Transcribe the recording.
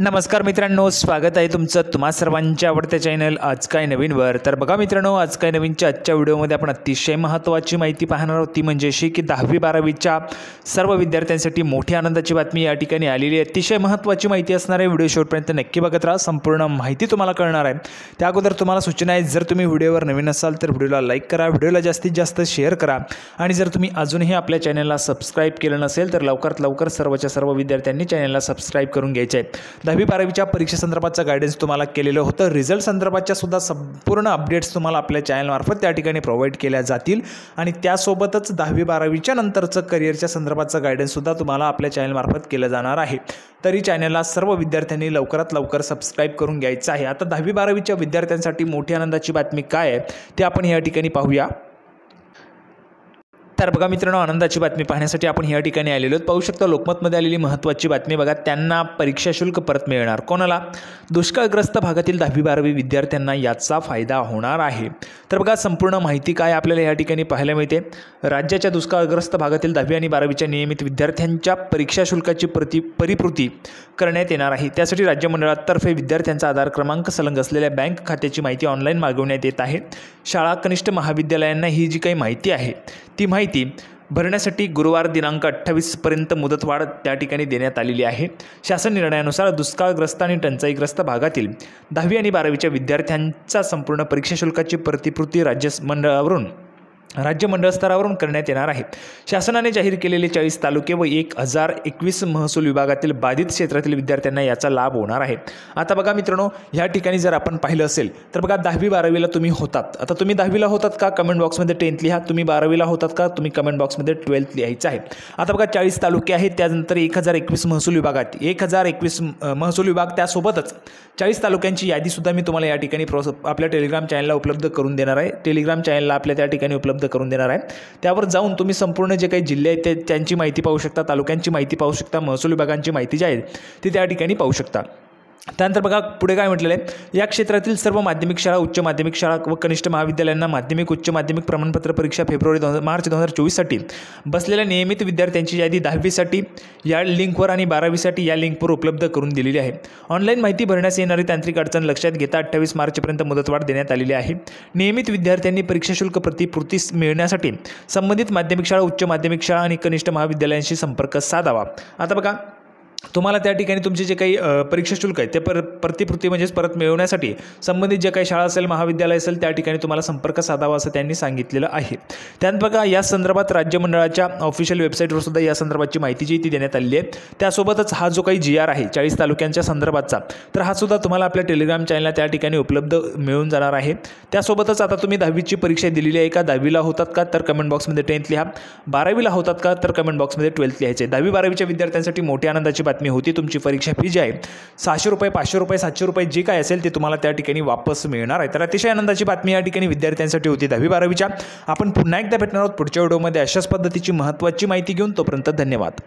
नमस्कार मित्रांनो, स्वागत आहे तुमचं तुम्हा सर्वांच्या आवडत्या चॅनल आज काय नवीनवर। तर बघा मित्रांनो, आज काय नवीनच्या आजच्या व्हिडिओमध्ये आपण अतिशय महत्त्वाची माहिती पाहणार आहोत। ती म्हणजे अशी की 10वी-12वीच्या सर्व विद्यार्थ्यांसाठी मोठी आनंदाची बातमी या ठिकाणी आलेली आहे। अतिशय महत्त्वाची माहिती असणार आहे। व्हिडिओ शेवटपर्यंत नक्की बघत राहा, संपूर्ण माहिती तुम्हाला कळणार आहे। त्या अगोदर तुम्हाला सूचना आहे, जर तुम्ही व्हिडिओवर नवीन असाल तर व्हिडिओला लाईक करा, व्हिडिओला जास्तीत जास्त शेअर करा आणि जर तुम्ही अजूनही आपल्या चॅनलला सबस्क्राइब केलं नसेल तर लवकरात लवकर सर्वच्या सर्व विद्यार्थ्यांनी चॅनलला सबस्क्राइब करून घ्यायचे आहे। 10वी-12वीच्या परीक्षा संदर्भाचं गायडन्स तुम्हाला केलेलं होतं। रिझल्ट संदर्भाच्या सुद्धा संपूर्ण अपडेट्स तुम्हाला आपल्या चॅनलमार्फत त्या ठिकाणी प्रोव्हाइड केल्या जातील आणि त्यासोबतच 10वी-12वीच्या नंतरचं करिअरच्या संदर्भाचं गायडन्स सुद्धा तुम्हाला आपल्या चॅनलमार्फत केलं जाणार आहे। तरी चॅनलला सर्व विद्यार्थ्यांनी लवकरात लवकर सबस्क्राइब करून घ्यायचं आहे। आता 10वी-12वीच्या विद्यार्थ्यांसाठी मोठी आनंदाची बातमी काय आहे ते आपण या ठिकाणी पाहूया। तर बघा मित्रांनो, आनंदाची बातमी पाहण्यासाठी आपण या ठिकाणी आलेलो आहोत। पाहू शकता लोकमतमध्ये आलेली महत्त्वाची बातमी बघा, त्यांना परीक्षा शुल्क परत मिळणार। कोणाला? दुष्काळग्रस्त भागातील 10वी-12वी विद्यार्थ्यांना याचा फायदा होणार आहे। तर बघा संपूर्ण माहिती काय आपल्याला या ठिकाणी पाहायला मिळते। राज्याच्या दुष्काळग्रस्त भागातील 10वी आणि 12वीच्या नियमित विद्यार्थ्यांच्या परीक्षा शुल्काची परिपूर्ती करण्यात येणार आहे। त्यासाठी राज्य मंडळातर्फे विद्यार्थ्यांचा आधार क्रमांक संलग्न असलेल्या बँक खात्याची माहिती ऑनलाईन मागवण्यात येत आहे। शाळा कनिष्ठ महाविद्यालयांना ही जी काही माहिती आहे ती माहिती भरण्यासाठी गुरुवार दिनांक 28 पर्यंत मुदतवाढ त्या ठिकाणी देण्यात आलेली आहे। शासन निर्णयानुसार दुष्काळग्रस्त आणि टंचाईग्रस्त भागातील 10वी आणि 12वीच्या विद्यार्थ्यांचा संपूर्ण परीक्षा शुल्काची प्रतिपूर्ती राज्य मंडळ स्तरावरून करण्यात येणार आहे। शासनाने जाहीर केलेले 40 तालुके व 1021 महसूल विभागातील बाधित क्षेत्रातील विद्यार्थ्यांना याचा लाभ होणार आहे। आता बघा मित्रांनो, या ठिकाणी जर आपण पाहिलं असेल तर बघा 10वी-12वीला तुम्ही होतात। आता तुम्ही 10वीला होतात का? कमेंट बॉक्समध्ये 10th लिहा। तुम्ही 12वीला होतात का? तुम्ही कमेंट बॉक्समध्ये 12th लिहायचं आहे। आता बघा 40 तालुके आहेत, त्यानंतर 1021 महसूल विभागात 1021 महसूल विभाग, त्यासोबतच 40 तालुक्यांची यादीसुद्धा मी तुम्हाला या ठिकाणी आपल्या टेलिग्राम चॅनलला उपलब्ध करून देणार आहे। टेलिग्राम चॅनलला आपल्या त्या ठिकाणी उपलब्ध करून देणार आहे। त्यावर जाऊन तुम्ही संपूर्ण जे काही जिल्हे आहेत त्यांची माहिती पाहू शकता, तालुक्यांची माहिती पाहू शकता, महसूल विभागांची माहिती जी आहे ती त्या ठिकाणी पाहू शकता। त्यानंतर बघा पुढे काय म्हटलेलं आहे, या क्षेत्रातील सर्व माध्यमिक शाळा, उच्च माध्यमिक शाळा व कनिष्ठ महाविद्यालयांना माध्यमिक उच्च माध्यमिक प्रमाणपत्र परीक्षा मार्च 2024साठी बसलेल्या नियमित विद्यार्थ्यांची यादी 10वीसाठी या लिंकवर आणि 12वीसाठी या लिंकवर उपलब्ध करून दिलेली आहे। ऑनलाईन माहिती भरण्यास येणारी तांत्रिक अडचण लक्षात घेता 28 मार्चपर्यंत मुदतवाढ देण्यात आलेली आहे। नियमित विद्यार्थ्यांनी परीक्षा शुल्क प्रतिपूर्ती मिळण्यासाठी संबंधित माध्यमिक शाळा, उच्च माध्यमिक शाळा आणि कनिष्ठ महाविद्यालयांशी संपर्क साधावा। आता बघा तुम्हाला त्या ठिकाणी तुमचे जे काही परीक्षा शुल्क आहे ते प्रतिपूर्ती म्हणजेच परत मिळवण्यासाठी संबंधित जे काही शाळा असेल, महाविद्यालय असेल, त्या ठिकाणी तुम्हाला संपर्क साधावा असं त्यांनी सांगितलेलं आहे। त्यात बघा या संदर्भात राज्य मंडळाच्या ऑफिशियल वेबसाईटवर सुद्धा या संदर्भाची माहिती जी ती देण्यात आलेली आहे। त्यासोबतच हा जो काही GR आहे 40 तालुक्यांच्या संदर्भातचा, तर हा सुद्धा तुम्हाला आपल्या टेलिग्राम चॅनलला त्या ठिकाणी उपलब्ध मिळून जाणार आहे। त्यासोबतच आता तुम्ही 10वीची परीक्षा दिलेली आहे का? 10वीला होतात का? तर कमेंट बॉक्समध्ये 10th लिहा। 12वीला होतात का? तर कमेंट बॉक्समध्ये 12th लिहायचे। 10वी-12वीच्या विद्यार्थ्यांसाठी मोठी आनंदाची बातमी होती, तुमची परीक्षा फी जी आहे 600 रुपये, 500 रुपये, 700 रुपये जे काय असेल ते तुम्हाला त्या ठिकाणी वापस मिळणार आहे। तर अतिशय आनंदाची बातमी या ठिकाणी विद्यार्थ्यांसाठी होती 10वी-12वीच्या। आपण पुन्हा एकदा भेटणार आहोत पुढच्या व्हिडिओमध्ये अशाच पद्धतीची महत्त्वाची माहिती घेऊन। तोपर्यंत धन्यवाद।